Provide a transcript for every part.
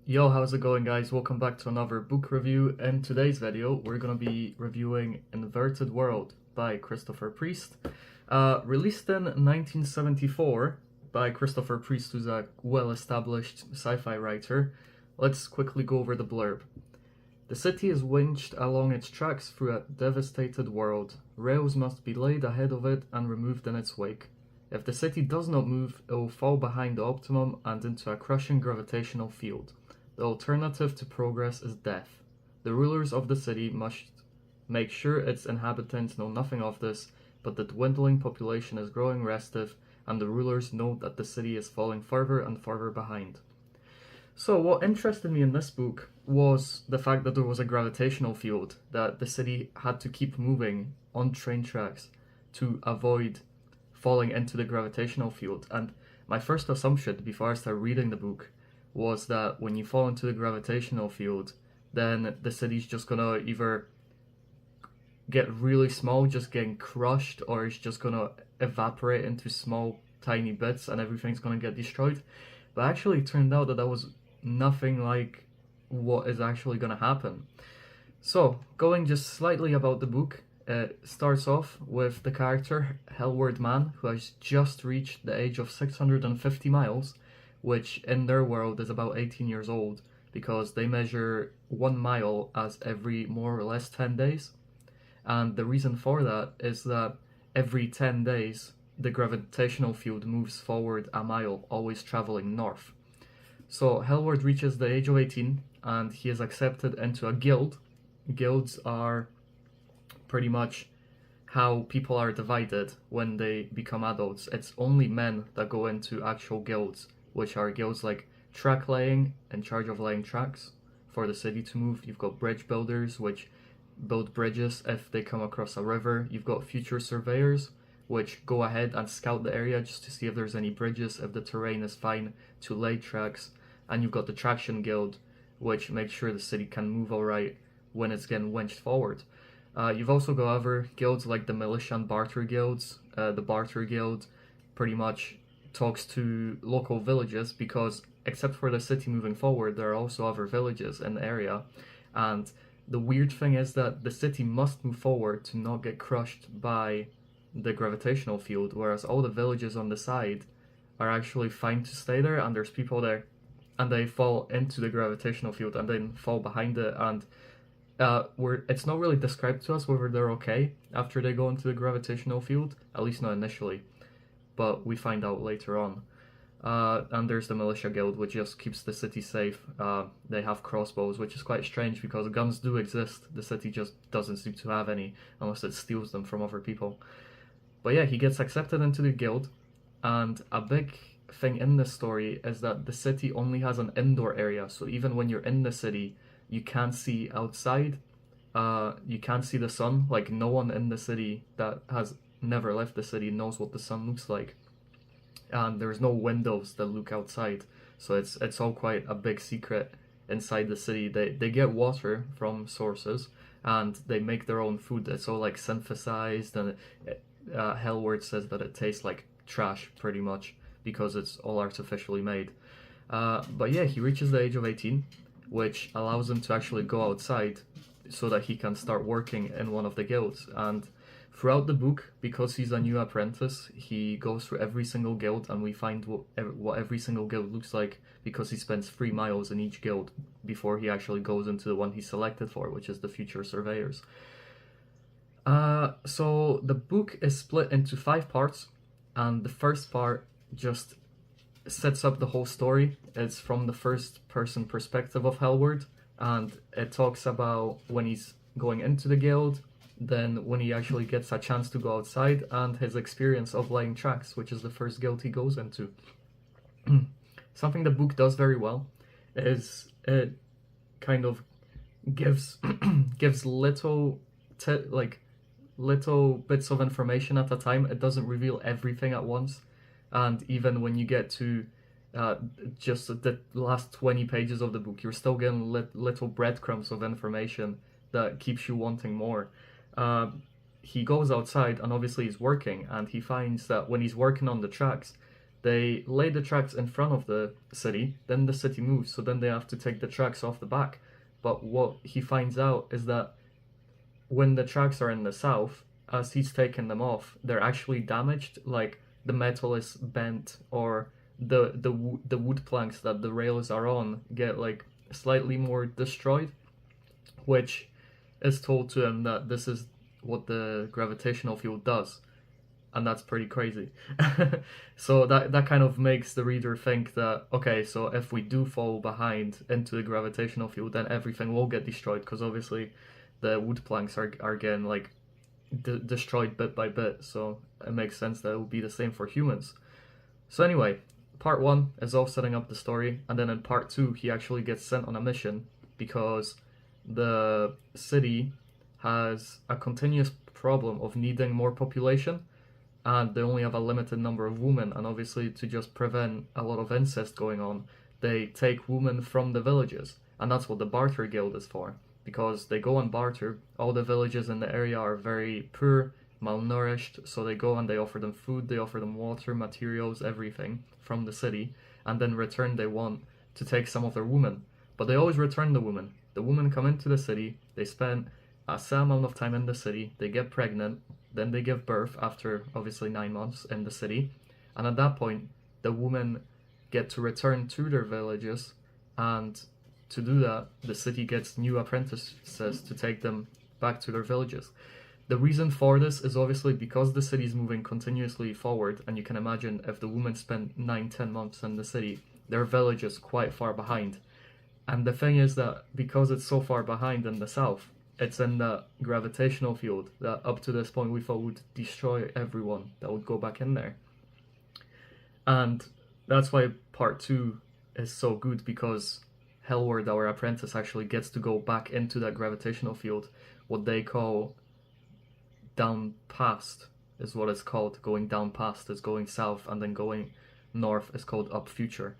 Yo, how's it going, guys? Welcome back to another book review. In today's video, we're gonna be reviewing Inverted World by Christopher Priest. Released in 1974 by Christopher Priest, who's a well-established sci-fi writer. Let's quickly go over the blurb. The city is winched along its tracks through a devastated world. Rails must be laid ahead of it and removed in its wake. If the city does not move, it will fall behind the optimum and into a crushing gravitational field. The alternative to progress is death. The rulers of the city must make sure its inhabitants know nothing of this, but the dwindling population is growing restive, and the rulers know that the city is falling further and further behind. So what interested me in this book was the fact that there was a gravitational field, that the city had to keep moving on train tracks to avoid falling into the gravitational field. And my first assumption before I started reading the book was that when you fall into the gravitational field, then the city's just gonna either get really small, just getting crushed, or it's just gonna evaporate into small, tiny bits and everything's gonna get destroyed. But actually, it turned out that that was nothing like what is actually gonna happen. So, going just slightly about the book, it starts off with the character, Hellward Man, who has just reached the age of 650 miles, which in their world is about 18 years old, because they measure 1 mile as every more or less 10 days. And the reason for that is that every 10 days, the gravitational field moves forward a mile, always traveling north. So Hellward reaches the age of 18, and he is accepted into a guild. Guilds are pretty much how people are divided when they become adults. It's only men that go into actual guilds, which are guilds like track laying, in charge of laying tracks for the city to move. You've got bridge builders, which build bridges if they come across a river. You've got future surveyors, which go ahead and scout the area just to see if there's any bridges, if the terrain is fine to lay tracks. And you've got the traction guild, which makes sure the city can move alright when it's getting winched forward. You've also got other guilds like the militia and barter guilds. The barter guild pretty much talks to local villages, because except for the city moving forward, there are also other villages in the area. And the weird thing is that the city must move forward to not get crushed by the gravitational field, whereas all the villages on the side are actually fine to stay there, and there's people there and they fall into the gravitational field and then fall behind it, and it's not really described to us whether they're okay after they go into the gravitational field, at least not initially, but we find out later on. And there's the militia guild, which just keeps the city safe. They have crossbows, which is quite strange because guns do exist. The city just doesn't seem to have any unless it steals them from other people. But yeah, he gets accepted into the guild, and a big thing in this story is that the city only has an indoor area, so even when you're in the city, you can't see outside. You can't see the sun. Like, no one in the city that has never left the city knows what the sun looks like. And there's no windows that look outside, so it's all quite a big secret inside the city. They get water from sources, and they make their own food. It's all like synthesized, and Hellward says that it tastes like trash pretty much because it's all artificially made. But yeah, he reaches the age of 18, which allows him to actually go outside so that he can start working in one of the guilds. And throughout the book, because he's a new apprentice, he goes through every single guild, and we find what every single guild looks like, because he spends 3 miles in each guild before he actually goes into the one he's selected for, which is the future surveyors. So the book is split into 5 parts, and the first part just sets up the whole story. It's from the first person perspective of Hellward, and it talks about when he's going into the guild, then when he actually gets a chance to go outside, and his experience of laying tracks, which is the first guild he goes into. Something the book does very well is it kind of gives gives little little bits of information at a time. It doesn't reveal everything at once, and even when you get to just the last 20 pages of the book, you're still getting little breadcrumbs of information that keeps you wanting more. He goes outside, and obviously he's working, and he finds that when he's working on the tracks, They lay the tracks in front of the city, then the city moves, so then they have to take the tracks off the back. But what he finds out is that when the tracks are in the south, as he's taking them off, they're actually damaged, like the metal is bent, or the wood planks that the rails are on get like slightly more destroyed, which is told to him that this is what the gravitational field does, and that's pretty crazy. So that kind of makes the reader think that, okay, so if we do fall behind into the gravitational field, then everything will get destroyed, because obviously the wood planks are getting like destroyed bit by bit, so it makes sense that it will be the same for humans. So anyway, part 1 is all setting up the story, and then in part 2 he actually gets sent on a mission because the city has a continuous problem of needing more population, and they only have a limited number of women, and obviously to just prevent a lot of incest going on, they take women from the villages, and that's what the barter guild is for, because they go and barter. All the villages in the area are very poor, malnourished, so they go and they offer them food, they offer them water, materials, everything from the city, and then in return they want to take some of their women. But they always return the women. The women come into the city, they spend a set amount of time in the city, they get pregnant, then they give birth after obviously 9 months in the city, and at that point the women get to return to their villages, and to do that the city gets new apprentices to take them back to their villages. The reason for this is obviously because the city is moving continuously forward, and you can imagine if the women spend 9-10 months in the city, their village is quite far behind. And the thing is that because it's so far behind in the south, it's in the gravitational field that up to this point we thought would destroy everyone that would go back in there. And that's why part 2 is so good, because Hellward, our apprentice, actually gets to go back into that gravitational field. What they call down past is what it's called. Going down past is going south, and then going north is called up future.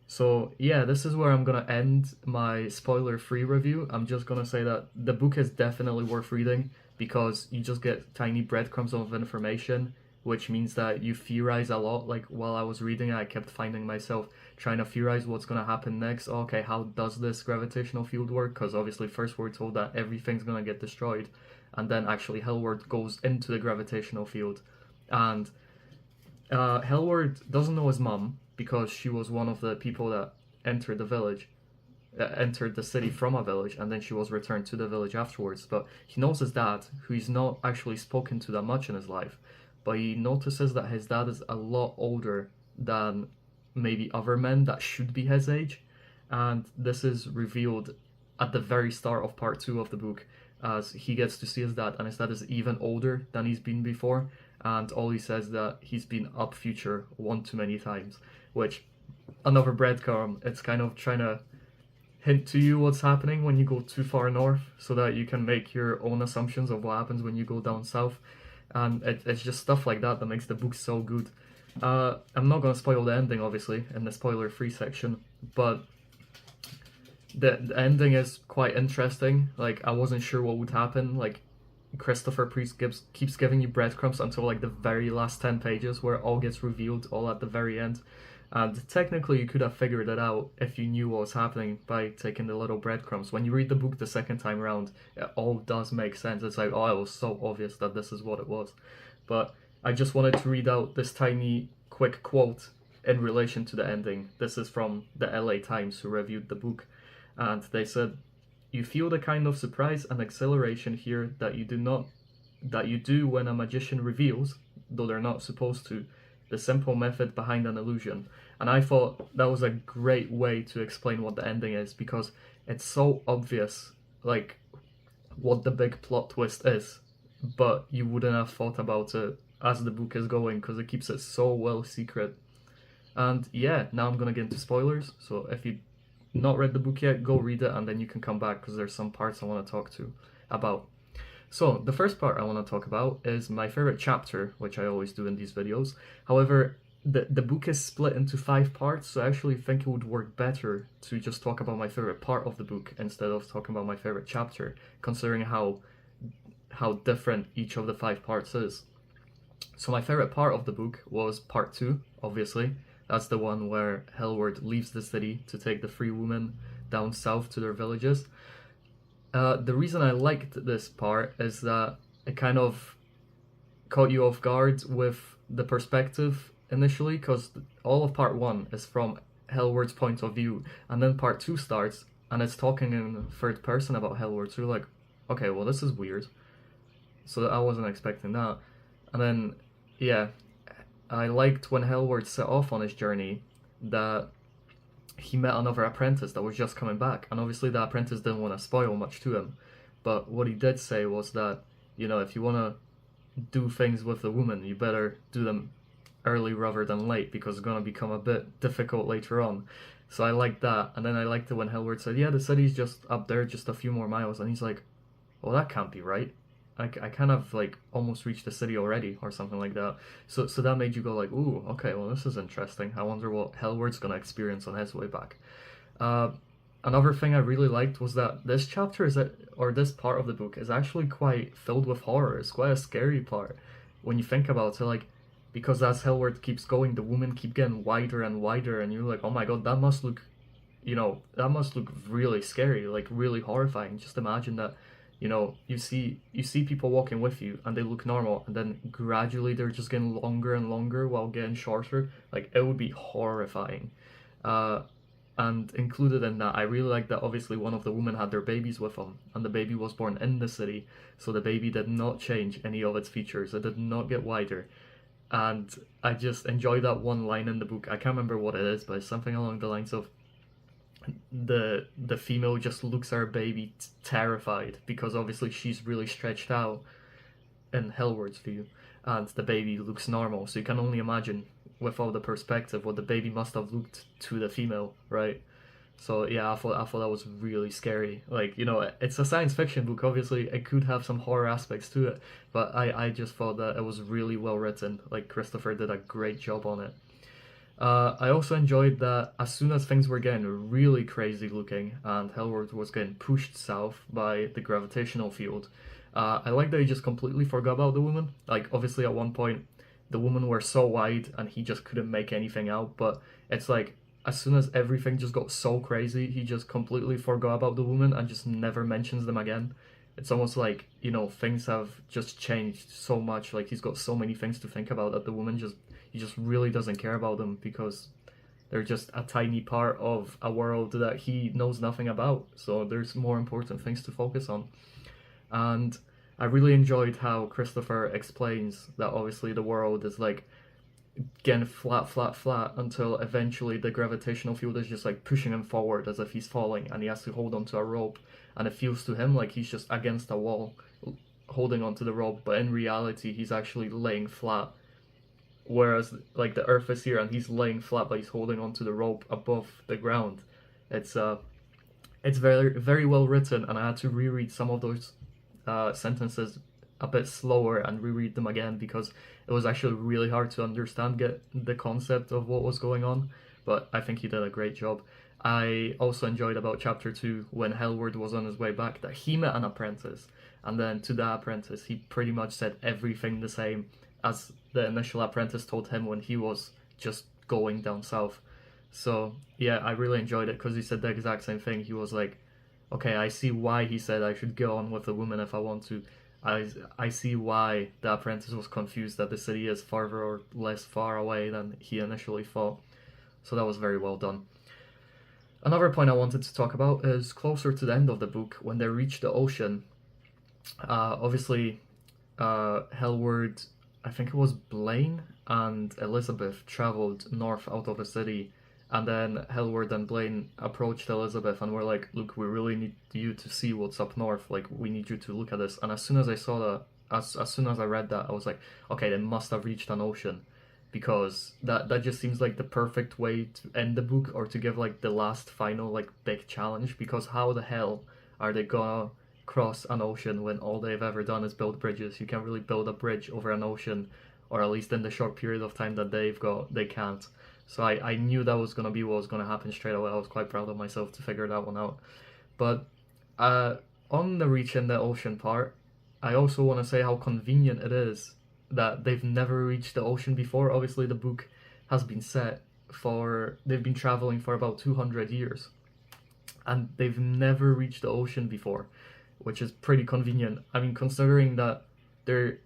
So yeah, this is where I'm gonna end my spoiler-free review. I'm just gonna say that the book is definitely worth reading, because you just get tiny breadcrumbs of information, which means that you theorize a lot. Like while I was reading it, I kept finding myself trying to theorize what's gonna happen next. Okay, how does this gravitational field work? Because obviously first we're told that everything's gonna get destroyed, and then actually Hellward goes into the gravitational field, and Hellward doesn't know his mom, because she was one of the people that entered the village, entered the city from a village, and then she was returned to the village afterwards. But he knows his dad, who he's not actually spoken to that much in his life, but he notices that his dad is a lot older than maybe other men that should be his age, and this is revealed at the very start of part 2 of the book, as he gets to see his dad, and his dad is even older than he's been before, and all he says that he's been up future one too many times, which, another breadcrumb, it's kind of trying to hint to you what's happening when you go too far north, so that you can make your own assumptions of what happens when you go down south, and it's just stuff like that that makes the book so good. I'm not going to spoil the ending, obviously, in the spoiler-free section, but the ending is quite interesting. Like, I wasn't sure what would happen. Like, Christopher Priest keeps giving you breadcrumbs until like the very last 10 pages, where it all gets revealed all at the very end. And technically you could have figured it out if you knew what was happening by taking the little breadcrumbs. When you read the book the second time around, it all does make sense. It's like, oh, it was so obvious that this is what it was. But I just wanted to read out this tiny quick quote in relation to the ending. This is from the LA Times, who reviewed the book, and they said, "You feel the kind of surprise and exhilaration here that you do when a magician reveals, though they're not supposed to, the simple method behind an illusion." And I thought that was a great way to explain what the ending is, because it's so obvious, like, what the big plot twist is, but you wouldn't have thought about it as the book is going, because it keeps it so well secret. And yeah, now I'm gonna get into spoilers, so if you've not read the book yet, go read it, and then you can come back, because there's some parts I want to talk about. So the first part I want to talk about is my favorite chapter, which I always do in these videos. However, the book is split into 5 parts, so I actually think it would work better to just talk about my favorite part of the book instead of talking about my favorite chapter, considering how different each of the 5 parts is. So my favorite part of the book was part 2, obviously. That's the one where Hellward leaves the city to take the 3 women down south to their villages. The reason I liked this part is that it kind of caught you off guard with the perspective initially, because all of part 1 is from Hellward's point of view, and then part 2 starts and it's talking in third person about Hellward. So you're like, okay, well, this is weird. So I wasn't expecting that. And then, yeah, I liked when Hellward set off on his journey that he met another apprentice that was just coming back. And obviously, the apprentice didn't want to spoil much to him. But what he did say was that, if you want to do things with the woman, you better do them early rather than late, because it's going to become a bit difficult later on. So I liked that. And then I liked it when Hellward said, yeah, the city's just up there, just a few more miles. And he's like, well, that can't be right. I kind of like almost reached the city already, or something like that. So that made you go like, ooh, okay, well, this is interesting. I wonder what Hellward's gonna experience on his way back. Another thing I really liked was that this chapter or this part of the book is actually quite filled with horror. It's quite a scary part when you think about it, like, because as Hellward keeps going, the women keep getting wider and wider, and you're like, oh my god, that must look, that must look really scary, like really horrifying. Just imagine that. You see people walking with you and they look normal, and then gradually they're just getting longer and longer while getting shorter. Like, it would be horrifying. And included in that, I really like that obviously one of the women had their babies with them, and the baby was born in the city, so the baby did not change any of its features. It did not get wider. And I just enjoy that one line in the book. I can't remember what it is, but it's something along the lines of, the female just looks at her baby terrified, because obviously she's really stretched out in Hellward's view, and the baby looks normal. So you can only imagine, with all the perspective, what the baby must have looked to the female, right? So yeah, I thought that was really scary. Like, it's a science fiction book. Obviously, it could have some horror aspects to it, but I just thought that it was really well written. Like, Christopher did a great job on it. I also enjoyed that as soon as things were getting really crazy looking and Hellward was getting pushed south by the gravitational field, I like that he just completely forgot about the woman. Like, obviously at one point, the women were so wide and he just couldn't make anything out, but it's like, as soon as everything just got so crazy, he just completely forgot about the woman and just never mentions them again. It's almost like, things have just changed so much. Like, he's got so many things to think about that the woman he just really doesn't care about them, because they're just a tiny part of a world that he knows nothing about. So there's more important things to focus on. And I really enjoyed how Christopher explains that obviously the world is like getting flat, flat, flat, until eventually the gravitational field is just like pushing him forward as if he's falling, and he has to hold onto a rope, and it feels to him like he's just against a wall holding onto the rope, but in reality he's actually laying flat. Whereas, like, the Earth is here and he's laying flat, but he's holding onto the rope above the ground. It's very, very well written, and I had to reread some of those sentences a bit slower and reread them again, because it was actually really hard to get the concept of what was going on. But I think he did a great job. I also enjoyed about chapter 2 when Hellward was on his way back, that he met an apprentice, and then to that apprentice he pretty much said everything the same as the initial apprentice told him when he was just going down south. So yeah, I really enjoyed it, because he said the exact same thing. He was like, okay, I see why he said I should go on with the woman if I want to. I see why the apprentice was confused that the city is farther or less far away than he initially thought. So that was very well done. Another point I wanted to talk about is closer to the end of the book, when they reach the ocean. Obviously, Hellward, I think it was Blaine and Elizabeth, traveled north out of the city, and then Hellward and Blaine approached Elizabeth and were like, look, we really need you to see what's up north, like, we need you to look at this. And as soon as I saw that, as soon as I read that, I was like, okay, they must have reached an ocean, because that just seems like the perfect way to end the book, or to give like the last final like big challenge, because how the hell are they gonna cross an ocean when all they've ever done is build bridges? You can't really build a bridge over an ocean, or at least in the short period of time that they can't. So I knew that was going to be what was going to happen straight away. I was quite proud of myself to figure that one out. But on the reaching the ocean part, I also want to say how convenient it is that they've never reached the ocean before. Obviously, the book has been set for, they've been traveling for about 200 years, and they've never reached the ocean before, which is pretty convenient. I mean, considering that they're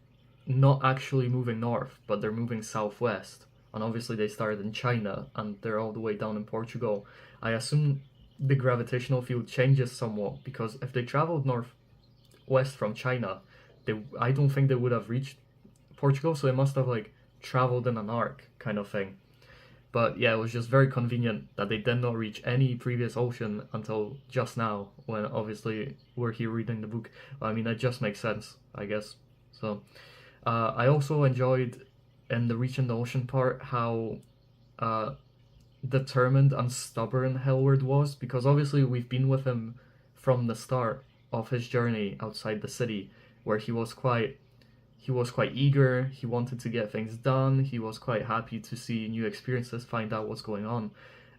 not actually moving north, but they're moving southwest, and obviously they started in China and they're all the way down in Portugal. I assume the gravitational field changes somewhat, because if they traveled northwest from China, I don't think they would have reached Portugal, so they must have like traveled in an arc kind of thing. But yeah, it was just very convenient that they did not reach any previous ocean until just now, when obviously we're here reading the book. I mean, that just makes sense, I guess. So, I also enjoyed in the reaching the ocean part how determined and stubborn Hellward was, because obviously we've been with him from the start of his journey outside the city, where he was quite eager, he wanted to get things done, he was quite happy to see new experiences, find out what's going on.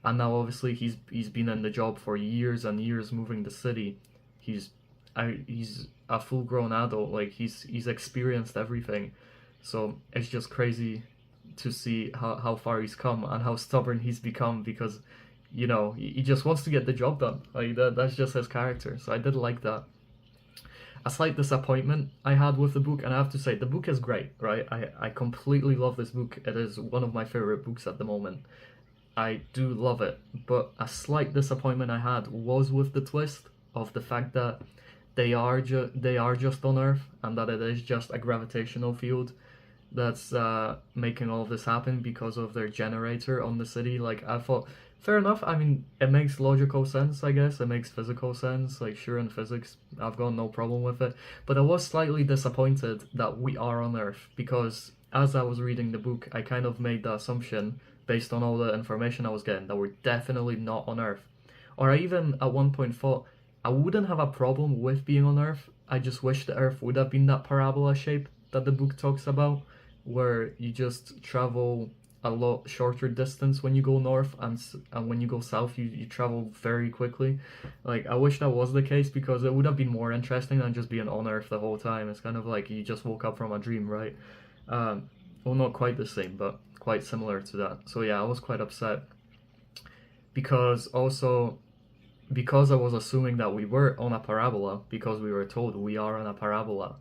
And now obviously he's been in the job for years and years, moving the city. He's a full grown adult, like he's experienced everything. So it's just crazy to see how far he's come and how stubborn he's become, because he just wants to get the job done. Like that's just his character. So I did like that. A slight disappointment I had with the book, and I have to say the book is great, right? I completely love this book. It is one of my favorite books at the moment. I do love it, but a slight disappointment I had was with the twist of the fact that they are just on Earth, and that it is just a gravitational field that's making all of this happen because of their generator on the city. Like, I thought, fair enough. I mean, it makes logical sense, I guess. It makes physical sense. Like, sure, in physics, I've got no problem with it. But I was slightly disappointed that we are on Earth, because as I was reading the book, I kind of made the assumption, based on all the information I was getting, that we're definitely not on Earth. Or I even at one point thought I wouldn't have a problem with being on Earth. I just wish the Earth would have been that parabola shape that the book talks about, where you just travel a lot shorter distance when you go north, and when you go south you travel very quickly. Like, I wish that was the case, because it would have been more interesting than just being on Earth the whole time. It's kind of like you just woke up from a dream, right? Well, not quite the same, but quite similar to that. So yeah, I was quite upset, because I was assuming that we were on a parabola, because we were told we are on a parabola.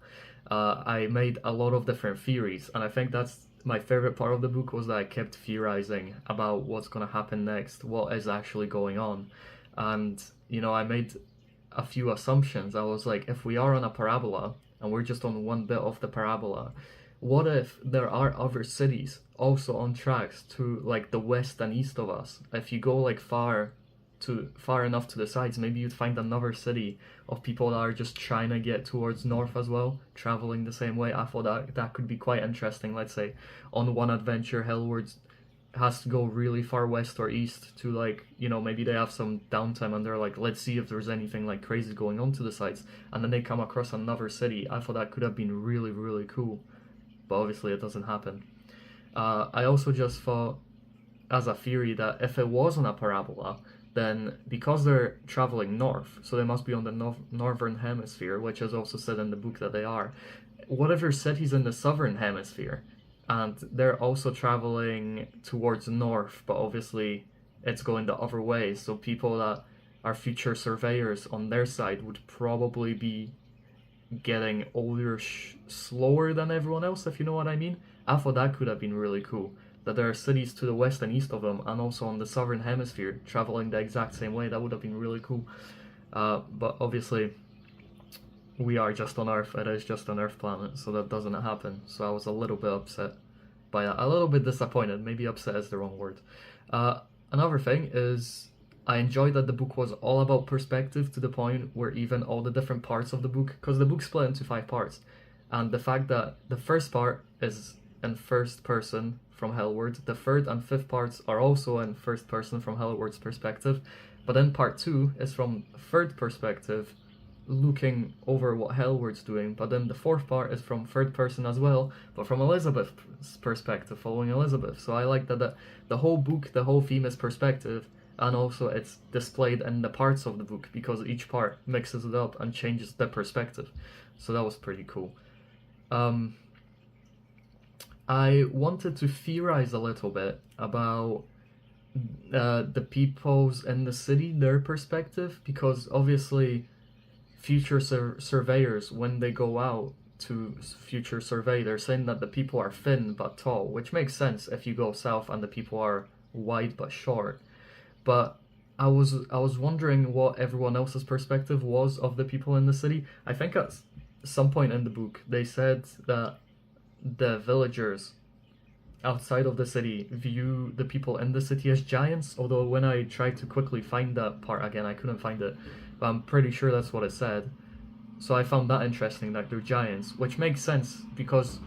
I made a lot of different theories, and I think that's my favorite part of the book, was that I kept theorizing about what's going to happen next, what is actually going on. And I made a few assumptions. I was like, if we are on a parabola and we're just on one bit of the parabola, what if there are other cities also on tracks to like the west and east of us? If you go like far enough to the sides, maybe you'd find another city of people that are just trying to get towards north as well, traveling the same way. I thought that could be quite interesting. Let's say on one adventure, Hellward has to go really far west or east to, like, maybe they have some downtime and they're like, let's see if there's anything like crazy going on to the sides, and then they come across another city. I thought that could have been really, really cool, but obviously it doesn't happen. I also just thought, as a theory, that if it was on a parabola, then because they're traveling north, so they must be on the northern hemisphere, which is also said in the book that they are. What if there's cities in the southern hemisphere, and they're also traveling towards north, but obviously it's going the other way, so people that are future surveyors on their side would probably be getting older slower than everyone else, if you know what I mean? I thought that could have been really cool, that there are cities to the west and east of them, and also on the southern hemisphere, traveling the exact same way. That would have been really cool. But obviously, we are just on Earth. It is just an Earth planet, so that doesn't happen. So I was a little bit upset by that. A little bit disappointed. Maybe upset is the wrong word. Another thing is, I enjoyed that the book was all about perspective, to the point where even all the different parts of the book, because the book split into 5 parts, and the fact that the first part is in first person from Hellward, the third and fifth parts are also in first person from Hellward's perspective, but then part 2 is from third perspective, looking over what Hellward's doing, but then the fourth part is from third person as well, but from Elizabeth's perspective, following Elizabeth. So I like that the whole book, the whole theme is perspective, and also it's displayed in the parts of the book, because each part mixes it up and changes the perspective. So that was pretty cool. I wanted to theorize a little bit about the peoples in the city, their perspective, because obviously future surveyors, when they go out to future survey, they're saying that the people are thin but tall, which makes sense if you go south and the people are wide but short. But I was wondering what everyone else's perspective was of the people in the city. I think at some point in the book they said that the villagers outside of the city view the people in the city as giants, although when I tried to quickly find that part again, I couldn't find it. But I'm pretty sure that's what it said. So I found that interesting that they're giants, which makes sense because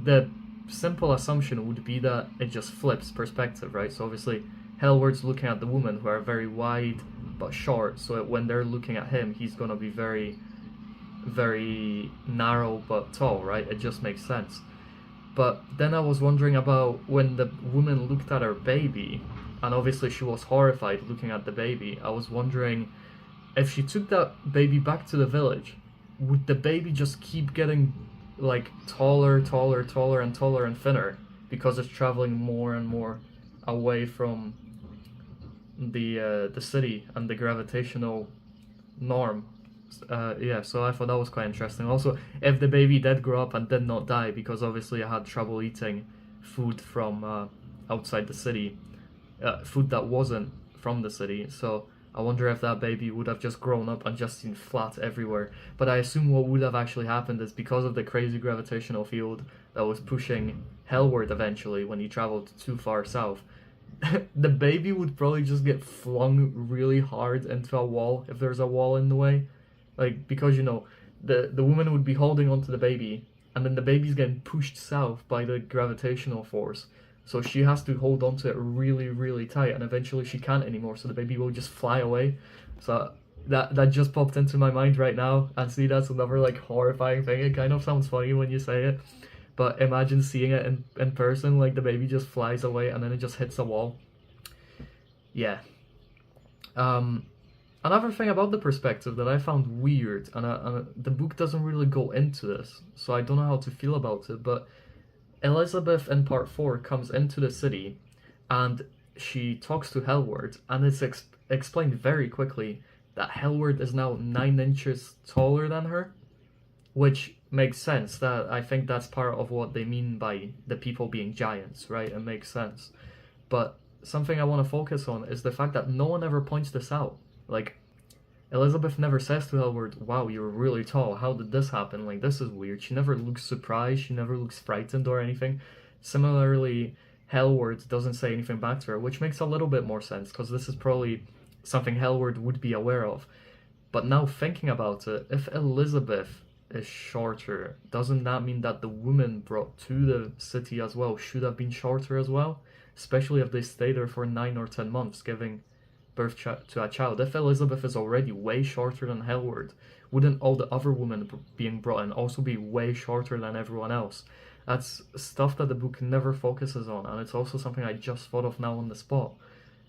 the simple assumption would be that it just flips perspective, right? So obviously Hellward's looking at the woman who are very wide but short, so when they're looking at him, he's gonna be very, very narrow but tall, right? It just makes sense. But then I was wondering about when the woman looked at her baby, and obviously she was horrified looking at the baby. I was wondering if she took that baby back to the village, would the baby just keep getting like taller, taller, taller, and taller and thinner because it's traveling more and more away from the city and the gravitational norm? Yeah, so I thought that was quite interesting. Also, if the baby did grow up and did not die, because obviously I had trouble eating food from outside the city, food that wasn't from the city, so I wonder if that baby would have just grown up and just seen flat everywhere. But I assume what would have actually happened is because of the crazy gravitational field that was pushing Hellward eventually when he traveled too far south, the baby would probably just get flung really hard into a wall if there's a wall in the way. Like, because, the woman would be holding onto the baby, and then the baby's getting pushed south by the gravitational force. So she has to hold onto it really, really tight, and eventually she can't anymore, so the baby will just fly away. So that just popped into my mind right now, and see, that's another, like, horrifying thing. It kind of sounds funny when you say it, but imagine seeing it in person, like, the baby just flies away, and then it just hits a wall. Yeah. Another thing about the perspective that I found weird, and the book doesn't really go into this, so I don't know how to feel about it, but Elizabeth in part 4 comes into the city, and she talks to Hellward, and it's explained very quickly that Hellward is now 9 inches taller than her, which makes sense. That I think that's part of what they mean by the people being giants, right? It makes sense. But something I want to focus on is the fact that no one ever points this out. Like, Elizabeth never says to Hellward, wow, you're really tall, how did this happen? Like, this is weird. She never looks surprised, she never looks frightened or anything. Similarly, Hellward doesn't say anything back to her, which makes a little bit more sense, because this is probably something Hellward would be aware of. But now thinking about it, if Elizabeth is shorter, doesn't that mean that the woman brought to the city as well should have been shorter as well? Especially if they stay there for 9 or 10 months, giving birth to a child. If Elizabeth is already way shorter than Hellward, wouldn't all the other women being brought in also be way shorter than everyone else? That's stuff that the book never focuses on, and it's also something I just thought of now on the spot.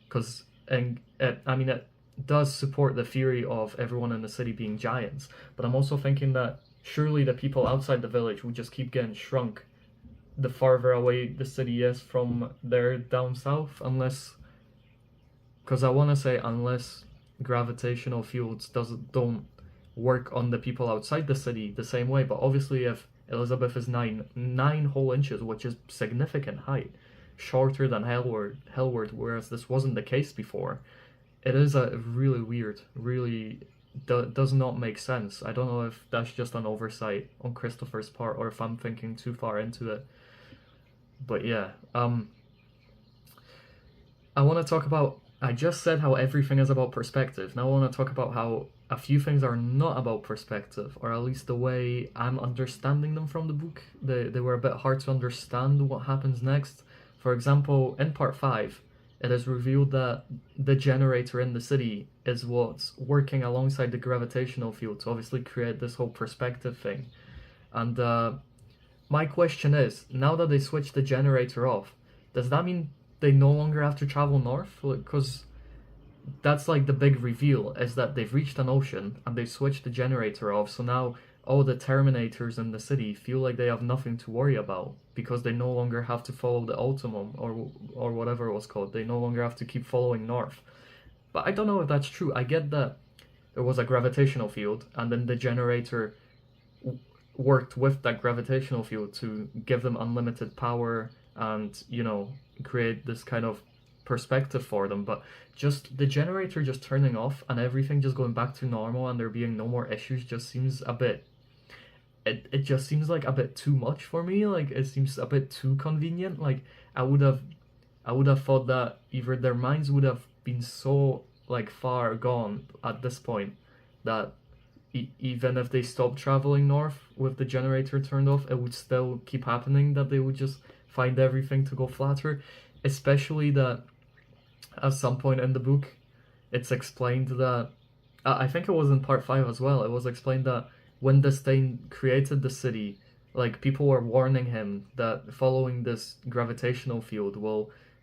Because, it does support the theory of everyone in the city being giants, but I'm also thinking that surely the people outside the village would just keep getting shrunk the farther away the city is from there down south, unless... Because I want to say unless gravitational fields don't work on the people outside the city the same way, but obviously if Elizabeth is 9 whole inches, which is significant height, shorter than Hellward, whereas this wasn't the case before, it is a really weird, really does not make sense. I don't know if that's just an oversight on Christopher's part or if I'm thinking too far into it. But yeah, I want to talk about... I just said how everything is about perspective. Now I want to talk about how a few things are not about perspective, or at least the way I'm understanding them from the book. They were a bit hard to understand what happens next. For example, in part 5, it is revealed that the generator in the city is what's working alongside the gravitational field to obviously create this whole perspective thing. And my question is, now that they switched the generator off, does that mean they no longer have to travel north? Because that's like the big reveal, is that they've reached an ocean and they've switched the generator off, so now all the Terminators in the city feel like they have nothing to worry about because they no longer have to follow the Ultimum or whatever it was called. They no longer have to keep following north. But I don't know if that's true. I get that there was a gravitational field, and then the generator worked with that gravitational field to give them unlimited power and, you know, create this kind of perspective for them. But just the generator just turning off and everything just going back to normal and there being no more issues just seems a bit, it just seems like a bit too much for me. Like, it seems a bit too convenient. Like, I would have thought that either their minds would have been so like far gone at this point that even if they stopped traveling north with the generator turned off, it would still keep happening, that they would just find everything to go flatter. Especially that at some point in the book, it's explained that, I think it was in part 5 as well, it was explained that when this thing created the city, like, people were warning him that following this gravitational field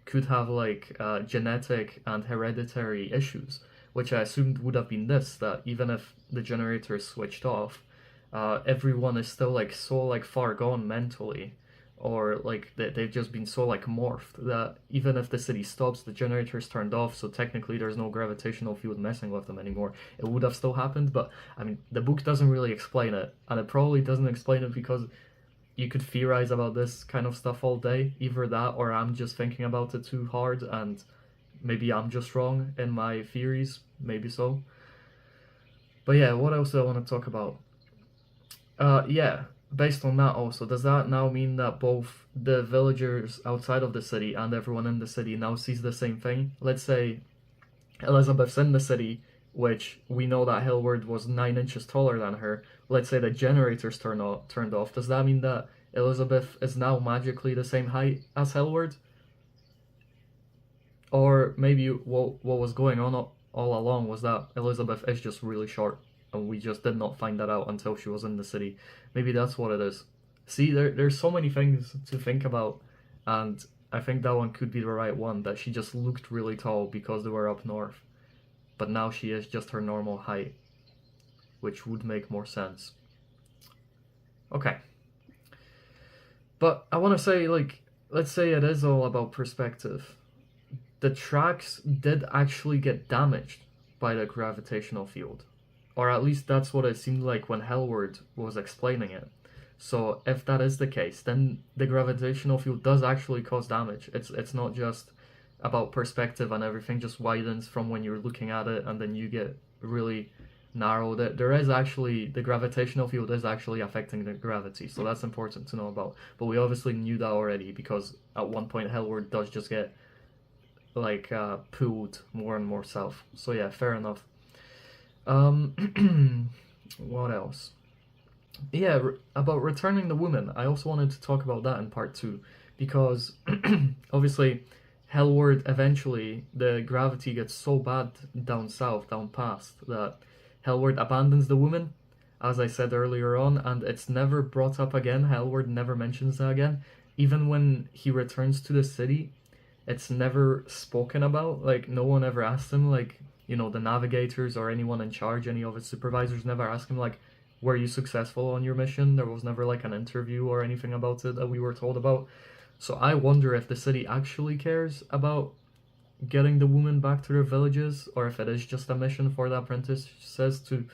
could have like genetic and hereditary issues, which I assumed would have been this, that even if the generator is switched off, everyone is still like so like far gone mentally, or like they've just been so like morphed that even if the city stops, the generator is turned off, so technically there's no gravitational field messing with them anymore. It would have still happened, but I mean, the book doesn't really explain it, and it probably doesn't explain it because you could theorize about this kind of stuff all day. Either that, or I'm just thinking about it too hard, and maybe I'm just wrong in my theories. Maybe so. But yeah, what else do I want to talk about? Yeah, based on that also, does that now mean that both the villagers outside of the city and everyone in the city now sees the same thing? Let's say Elizabeth's in the city, which we know that Hillward was 9 inches taller than her. Let's say the generators turned off. Does that mean that Elizabeth is now magically the same height as Hillward? Or maybe what was going on all along was that Elizabeth is just really short, and we just did not find that out until she was in the city. Maybe that's what it is. See, there's so many things to think about, and I think that one could be the right one, that she just looked really tall because they were up north. But now she is just her normal height, which would make more sense. Okay. But I want to say, like, let's say it is all about perspective. The tracks did actually get damaged by the gravitational field. Or at least that's what it seemed like when Hellward was explaining it. So if that is the case, then the gravitational field does actually cause damage. It's not just about perspective and everything just widens from when you're looking at it and then you get really narrowed. There is actually, the gravitational field is actually affecting the gravity, so that's important to know about. But we obviously knew that already because at one point Hellward does just get like pulled more and more south. So yeah, fair enough. What else? Yeah, about returning the woman. I also wanted to talk about that in part 2 because obviously Hellward, eventually the gravity gets so bad down south, down past, that Hellward abandons the woman, as I said earlier on, and it's never brought up again. Hellward never mentions that again. Even when he returns to the city, it's never spoken about. Like, no one ever asked him, like, you know, the navigators or anyone in charge, any of his supervisors never asked him, like, were you successful on your mission? There was never, like, an interview or anything about it that we were told about. So I wonder if the city actually cares about getting the woman back to their villages, or if it is just a mission for the apprentices to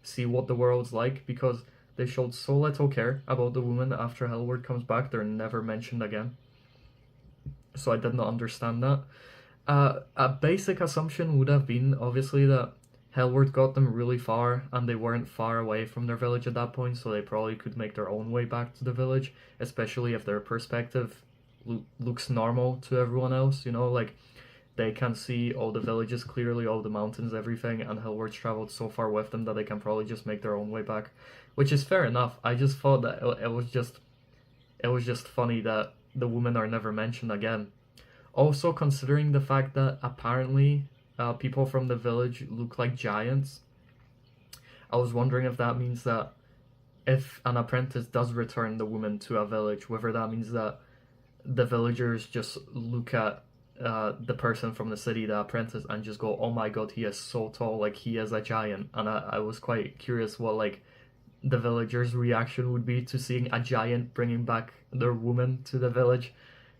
see what the world's like, because they showed so little care about the woman after Hellward comes back. They're never mentioned again. So I did not understand that. A basic assumption would have been, obviously, that Hellward got them really far, and they weren't far away from their village at that point, so they probably could make their own way back to the village, especially if their perspective looks normal to everyone else, you know, like, they can see all the villages clearly, all the mountains, everything, and Hellward's traveled so far with them that they can probably just make their own way back, which is fair enough. I just thought that it was just funny that the women are never mentioned again. Also, considering the fact that apparently people from the village look like giants, I was wondering if that means that if an apprentice does return the woman to a village, whether that means that the villagers just look at the person from the city, the apprentice, and just go, oh my god, he is so tall, like, he is a giant. And I was quite curious what, like, the villagers' reaction would be to seeing a giant bringing back their woman to the village.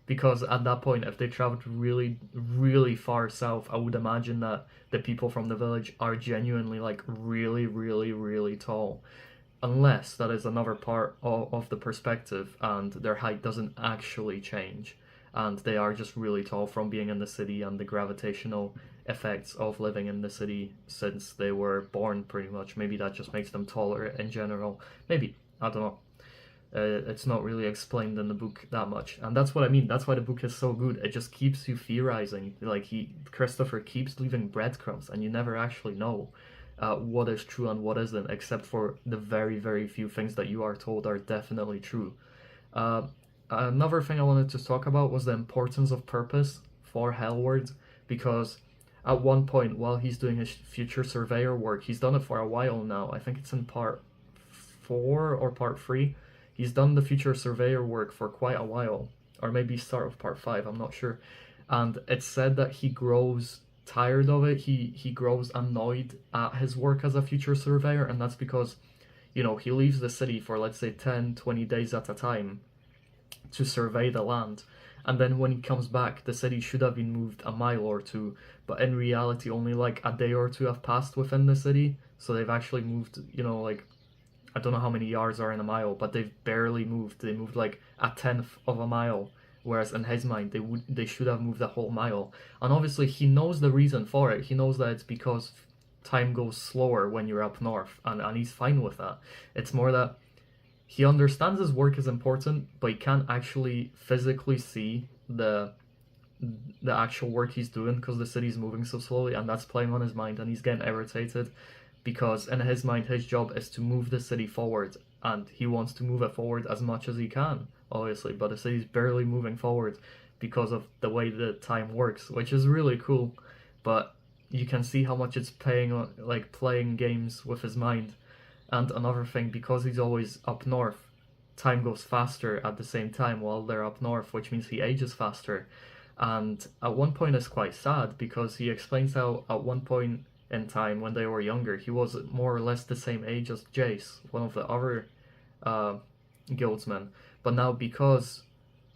Because at that point, if they traveled really, really far south, I would imagine that the people from the village are genuinely like really, really, really tall. Unless that is another part of the perspective and their height doesn't actually change. And they are just really tall from being in the city and the gravitational effects of living in the city since they were born, pretty much. Maybe that just makes them taller in general. Maybe. I don't know. It's not really explained in the book that much, and that's what I mean. That's why the book is so good. It just keeps you theorizing. Like Christopher keeps leaving breadcrumbs, and you never actually know what is true and what isn't, except for the very, very few things that you are told are definitely true. Another thing I wanted to talk about was the importance of purpose for Hellward, because at one point while he's doing his future surveyor work, he's done it for a while now. I think it's in part 4 or part 3. He's done the future surveyor work for quite a while, or maybe start of part 5, I'm not sure. And it's said that he grows tired of it. He grows annoyed at his work as a future surveyor, and that's because, he leaves the city for, let's say, 10, 20 days at a time to survey the land. And then when he comes back, the city should have been moved a mile or two, but in reality only like a day or two have passed within the city. So they've actually moved, like, I don't know how many yards are in a mile, but they've barely moved. They moved like a tenth of a mile, whereas in his mind they should have moved a whole mile. And obviously he knows the reason for it. He knows that it's because time goes slower when you're up north, and he's fine with that. It's more that he understands his work is important, but he can't actually physically see the actual work he's doing because the city's moving so slowly, and that's playing on his mind, and he's getting irritated because in his mind his job is to move the city forward, and he wants to move it forward as much as he can, obviously, but the city's barely moving forward because of the way the time works, which is really cool. But you can see how much it's playing games with his mind. And another thing, because he's always up north, time goes faster at the same time while they're up north, which means he ages faster. And at one point it's quite sad because he explains how at one point in time when they were younger, he was more or less the same age as Jace, one of the other guildsmen. But now because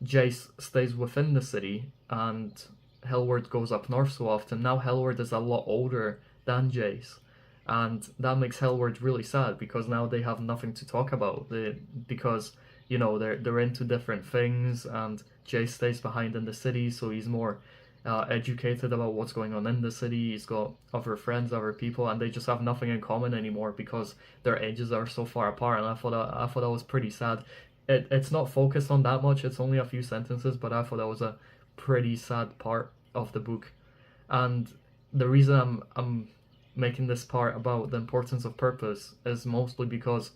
Jace stays within the city and Hellward goes up north so often, now Hellward is a lot older than Jace. And that makes Hellward really sad because now they have nothing to talk about. Because they're into different things, and Jace stays behind in the city, so he's more educated about what's going on in the city. He's got other friends, other people, and they just have nothing in common anymore because their ages are so far apart. And I thought that was pretty sad. It's not focused on that much. It's only a few sentences, but I thought that was a pretty sad part of the book. And the reason I'm making this part about the importance of purpose is mostly because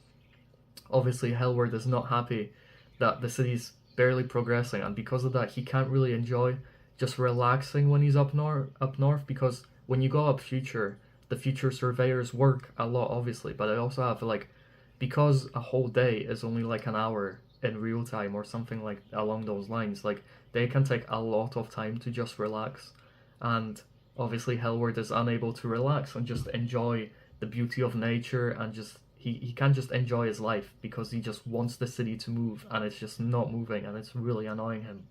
obviously Hellward is not happy that the city's barely progressing, and because of that he can't really enjoy just relaxing when he's up north, because when you go up future, the future surveyors work a lot obviously, but they also have because a whole day is only like an hour in real time or something like along those lines, they can take a lot of time to just relax. And obviously Hellward is unable to relax and just enjoy the beauty of nature, and just he can't just enjoy his life because he just wants the city to move and it's just not moving, and it's really annoying him.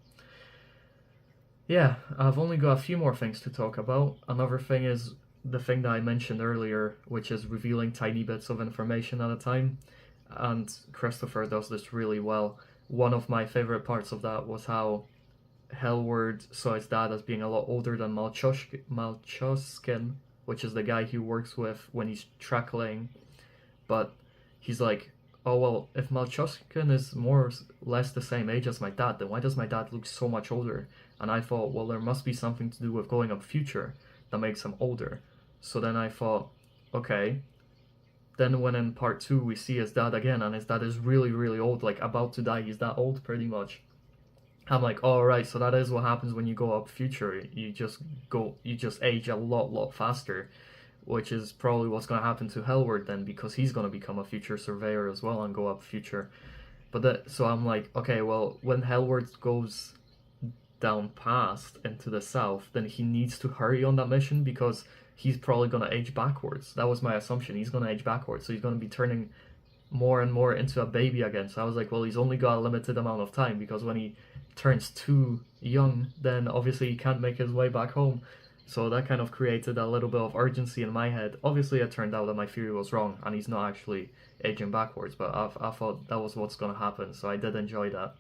Yeah, I've only got a few more things to talk about. Another thing is the thing that I mentioned earlier, which is revealing tiny bits of information at a time, and Christopher does this really well. One of my favorite parts of that was how Hellward saw his dad as being a lot older than Malchuskin, which is the guy he works with when he's track laying. But he's like, oh well, if Malchuskin is more or less the same age as my dad, then why does my dad look so much older? And I thought, well, there must be something to do with going up future that makes him older. So then I thought, okay. Then when in part 2 we see his dad again, and his dad is really, really old, like about to die. He's that old pretty much. I'm like, oh right, so that is what happens when you go up future. You just age a lot faster, which is probably what's going to happen to Hellward then, because he's going to become a future surveyor as well and go up future. So I'm like, okay, well, when Hellward goes down past into the south, then he needs to hurry on that mission because he's probably going to age backwards. That was my assumption. He's going to age backwards, so he's going to be turning more and more into a baby again. So I was like, well, he's only got a limited amount of time, because when he turns too young, then obviously he can't make his way back home. So that kind of created a little bit of urgency in my head. Obviously, it turned out that my theory was wrong, and he's not actually aging backwards, but I thought that was what's going to happen, so I did enjoy that.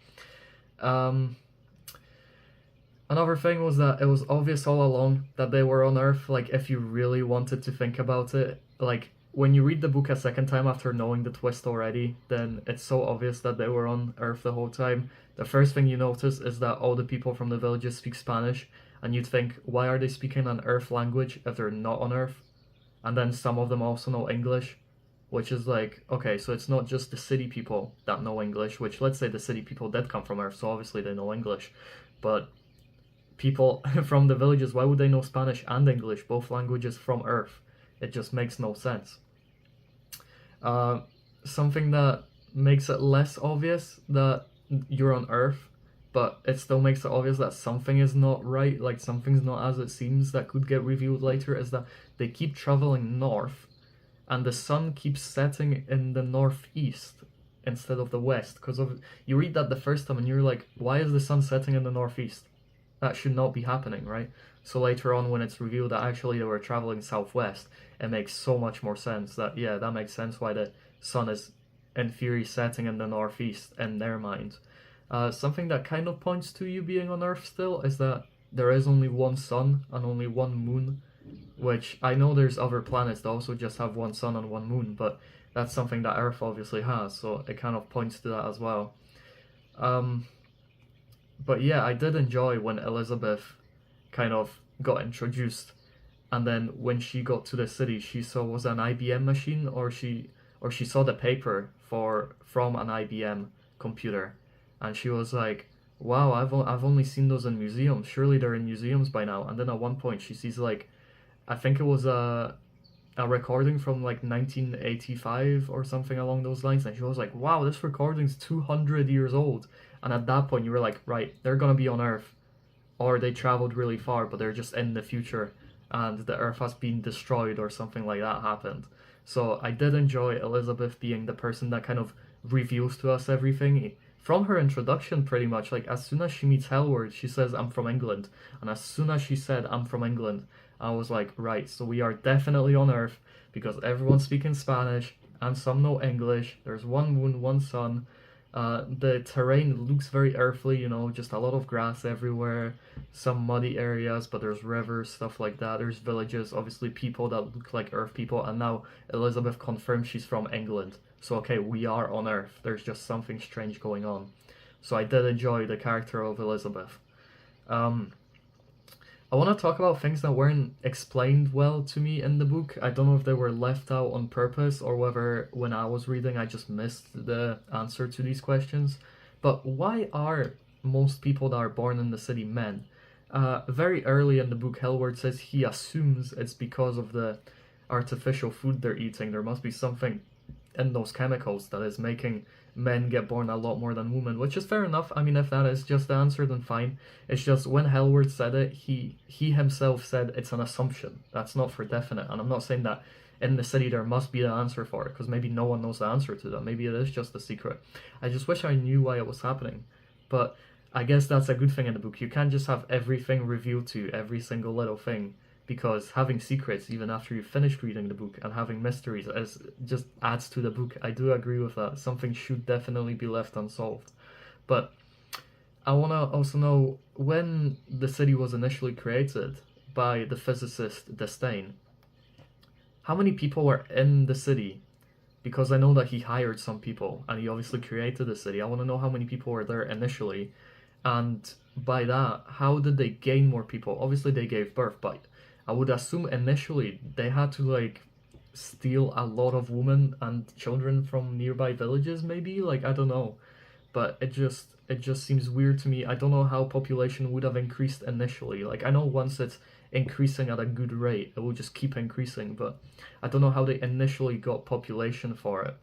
Another thing was that it was obvious all along that they were on Earth, like, if you really wanted to think about it. Like, when you read the book a second time after knowing the twist already, then it's so obvious that they were on Earth the whole time. The first thing you notice is that all the people from the villages speak Spanish, and you'd think, why are they speaking an Earth language if they're not on Earth? And then some of them also know English, which is like, okay, so it's not just the city people that know English, which, let's say the city people did come from Earth, so obviously they know English, but people from the villages, why would they know Spanish and English, both languages from Earth? It just makes no sense. Something that makes it less obvious that you're on Earth, but it still makes it obvious that something is not right, like something's not as it seems, that could get revealed later, is that they keep traveling north, and the sun keeps setting in the northeast instead of the west. Because you read that the first time and you're like, why is the sun setting in the northeast? That should not be happening, right? So later on, when it's revealed that actually they were traveling southwest, it makes so much more sense. That, yeah, that makes sense why the sun is, in theory, setting in the northeast in their mind. Something that kind of points to you being on Earth still is that there is only one sun and only one moon, which I know there's other planets that also just have one sun and one moon, but that's something that Earth obviously has, so it kind of points to that as well. But yeah, I did enjoy when Elizabeth kind of got introduced, and then when she got to the city, she saw was an IBM machine, or she saw the paper from an IBM computer, and she was like, "Wow, I've only seen those in museums. Surely they're in museums by now." And then at one point, she sees, like, I think it was a recording from like 1985 or something along those lines, and she was like, "Wow, this recording's 200 years old." And at that point, you were like, right, they're gonna be on Earth, or they traveled really far, but they're just in the future, and the Earth has been destroyed, or something like that happened. So I did enjoy Elizabeth being the person that kind of reveals to us everything. From her introduction, pretty much, like, as soon as she meets Hellward, she says, "I'm from England." And as soon as she said, "I'm from England," I was like, right, so we are definitely on Earth, because everyone's speaking Spanish, and some know English, there's one moon, one sun. The terrain looks very earthly, you know, just a lot of grass everywhere, some muddy areas, but there's rivers, stuff like that. There's villages, obviously people that look like Earth people, and now Elizabeth confirms she's from England. So okay, we are on Earth. There's just something strange going on. So I did enjoy the character of Elizabeth. I want to talk about things that weren't explained well to me in the book. I don't know if they were left out on purpose, or whether when I was reading I just missed the answer to these questions. But why are most people that are born in the city men? Very early in the book, Hellward says he assumes it's because of the artificial food they're eating. There must be something in those chemicals that is making men get born a lot more than women, which is fair enough. I mean, if that is just the answer, then fine. It's just when Hellward said it, he himself said it's an assumption. That's not for definite, and I'm not saying that in the city there must be an answer for it, because maybe no one knows the answer to that. Maybe it is just a secret. I just wish I knew why it was happening. But I guess that's a good thing in the book. You can't just have everything revealed to you, every single little thing, because having secrets even after you've finished reading the book, and having mysteries, just adds to the book. I do agree with that. Something should definitely be left unsolved. But I want to also know, when the city was initially created by the physicist Destain, how many people were in the city? Because I know that he hired some people, and he obviously created the city. I want to know how many people were there initially, and by that, how did they gain more people? Obviously they gave birth, but I would assume initially they had to, like, steal a lot of women and children from nearby villages, maybe? Like, I don't know. But it just seems weird to me. I don't know how population would have increased initially. Like, I know once it's increasing at a good rate, it will just keep increasing, but I don't know how they initially got population for it.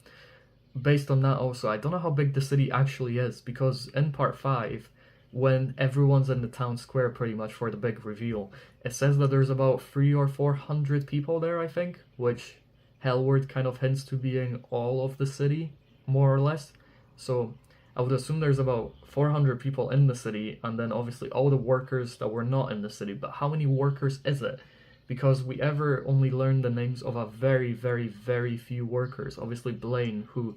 Based on that also, I don't know how big the city actually is, because in part 5, when everyone's in the town square pretty much for the big reveal, it says that there's about 300 or 400 people there, I think, which Hellward kind of hints to being all of the city, more or less. So I would assume there's about 400 people in the city, and then obviously all the workers that were not in the city. But how many workers is it? Because we ever only learn the names of a very, very, very few workers. Obviously Blaine, who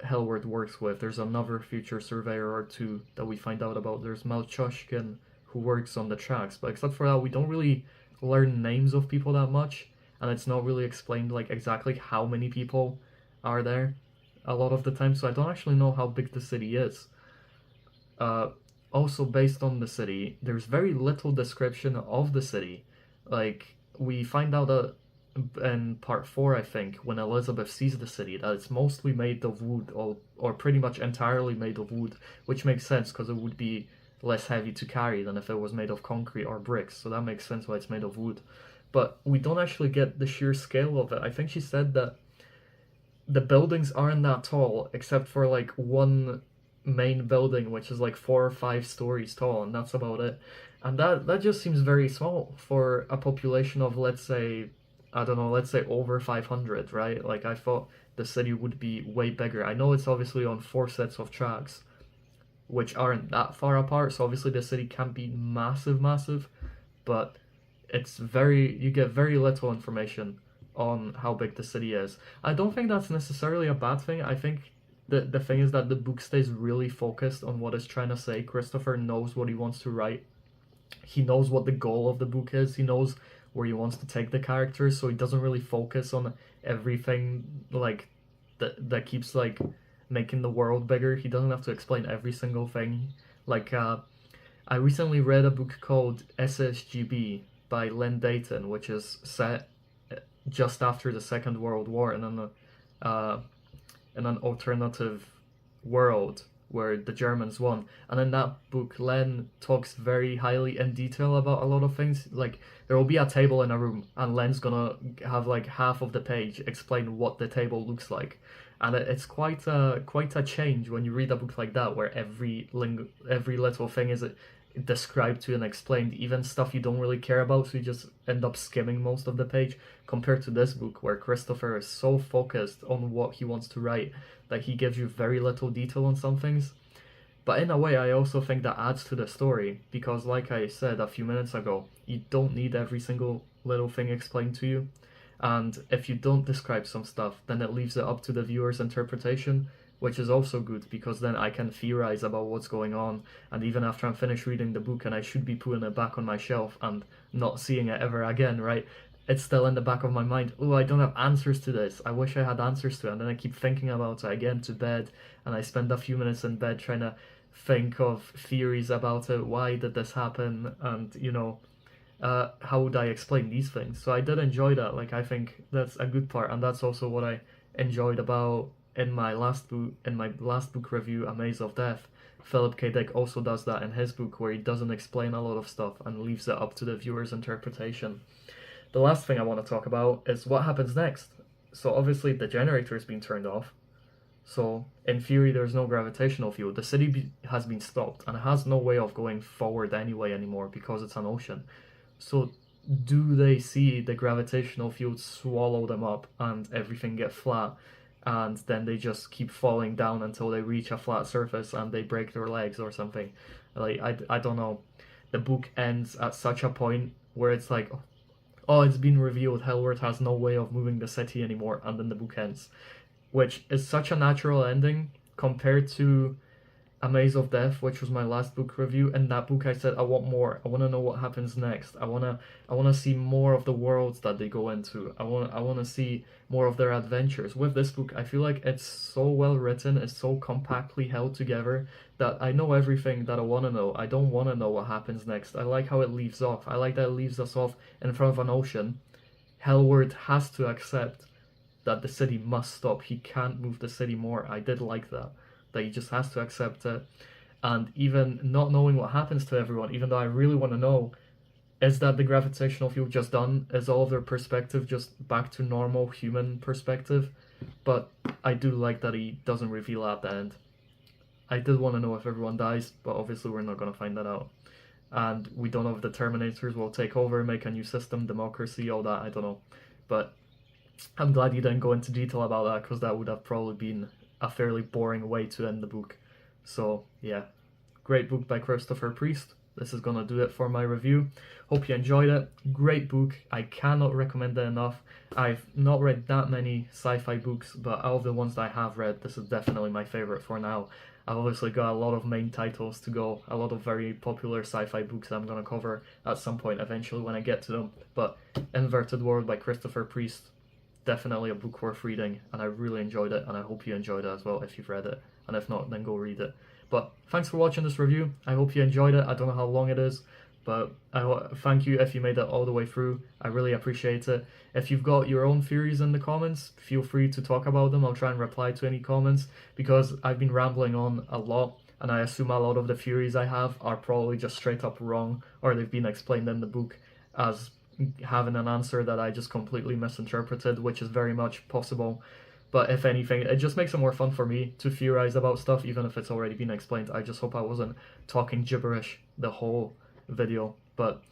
Hellward works with. There's another future surveyor or two that we find out about. There's Malchushkin, who works on the tracks. But except for that, we don't really learn names of people that much, and it's not really explained like exactly how many people are there a lot of the time. So I don't actually know how big the city is. Also, based on the city, there's very little description of the city. Like, we find out that in part 4, I think, when Elizabeth sees the city, that it's mostly made of wood, or pretty much entirely made of wood, which makes sense because it would be less heavy to carry than if it was made of concrete or bricks, so that makes sense why it's made of wood. But we don't actually get the sheer scale of it. I think she said that the buildings aren't that tall, except for like one main building, which is like 4 or 5 stories tall, and that's about it. And that just seems very small for a population of, let's say, I don't know, let's say over 500, right? Like, I thought the city would be way bigger. I know it's obviously on 4 sets of tracks, which aren't that far apart, so obviously the city can't be massive, massive, but you get very little information on how big the city is. I don't think that's necessarily a bad thing. I think the thing is that the book stays really focused on what it's trying to say. Christopher knows what he wants to write. He knows what the goal of the book is. He knows where he wants to take the characters, so he doesn't really focus on everything like that keeps like making the world bigger. He doesn't have to explain every single thing. Like, I recently read a book called SSGB by Len Dayton, which is set just after the Second World War in an alternative world where the Germans won. And in that book, Len talks very highly in detail about a lot of things. Like, there will be a table in a room, and Len's gonna have like half of the page explain what the table looks like. And it's quite a change when you read a book like that, where every little thing is described to and explained, even stuff you don't really care about, so you just end up skimming most of the page, compared to this book where Christopher is so focused on what he wants to write that he gives you very little detail on some things. But in a way, I also think that adds to the story, because like I said a few minutes ago, you don't need every single little thing explained to you, and if you don't describe some stuff, then it leaves it up to the viewer's interpretation, which is also good, because then I can theorize about what's going on, and even after I'm finished reading the book and I should be putting it back on my shelf and not seeing it ever again, right? It's still in the back of my mind. Oh, I don't have answers to this. I wish I had answers to it. And then I keep thinking about it. I get into bed and I spend a few minutes in bed trying to think of theories about it. Why did this happen? And, how would I explain these things? So I did enjoy that. Like, I think that's a good part. And that's also what I enjoyed about in my last book review, A Maze of Death. Philip K. Dick also does that in his book, where he doesn't explain a lot of stuff and leaves it up to the viewer's interpretation. The last thing I want to talk about is what happens next. So obviously the generator has been turned off. So in theory, there's no gravitational field. The city has been stopped and it has no way of going forward anymore because it's an ocean. So do they see the gravitational field swallow them up and everything get flat? And then they just keep falling down until they reach a flat surface and they break their legs or something. Like, I don't know. The book ends at such a point where it's like, oh, it's been revealed Hellward has no way of moving the city anymore, and then the book ends. Which is such a natural ending compared to A Maze of Death, which was my last book review. In that book I said, I want more. I want to know what happens next. I want to see more of the worlds that they go into. I want to see more of their adventures. With this book, I feel like it's so well written, it's so compactly held together that I know everything that I want to know. I don't want to know what happens next. I like how it leaves off. I like that it leaves us off in front of an ocean. Hellward has to accept that the city must stop. He can't move the city more. I did like that he just has to accept it. And even not knowing what happens to everyone, even though I really want to know, is that the gravitational field just done? Is all of their perspective just back to normal human perspective? But I do like that he doesn't reveal at the end. I did want to know if everyone dies, but obviously we're not going to find that out. And we don't know if the Terminators will take over, make a new system, democracy, all that, I don't know. But I'm glad you didn't go into detail about that, because that would have probably been a fairly boring way to end the book. So yeah, great book by Christopher Priest. This is gonna do it for my review. Hope you enjoyed it. Great book. I cannot recommend it enough. I've not read that many sci-fi books, but out of the ones that I have read, this is definitely my favorite for now. I've obviously got a lot of main titles to go, a lot of very popular sci-fi books that I'm going to cover at some point eventually when I get to them. But Inverted World by Christopher Priest, definitely a book worth reading, and I really enjoyed it, and I hope you enjoyed it as well if you've read it, and if not, then go read it. But thanks for watching this review. I hope you enjoyed it. I don't know how long it is, but thank you if you made it all the way through. I really appreciate it. If you've got your own theories in the comments, feel free to talk about them. I'll try and reply to any comments, because I've been rambling on a lot, and I assume a lot of the theories I have are probably just straight up wrong, or they've been explained in the book as having an answer that I just completely misinterpreted, which is very much possible. But if anything, it just makes it more fun for me to theorize about stuff, even if it's already been explained. I just hope I wasn't talking gibberish the whole video, but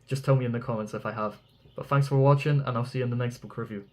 just tell me in the comments if I have. But thanks for watching, and I'll see you in the next book review.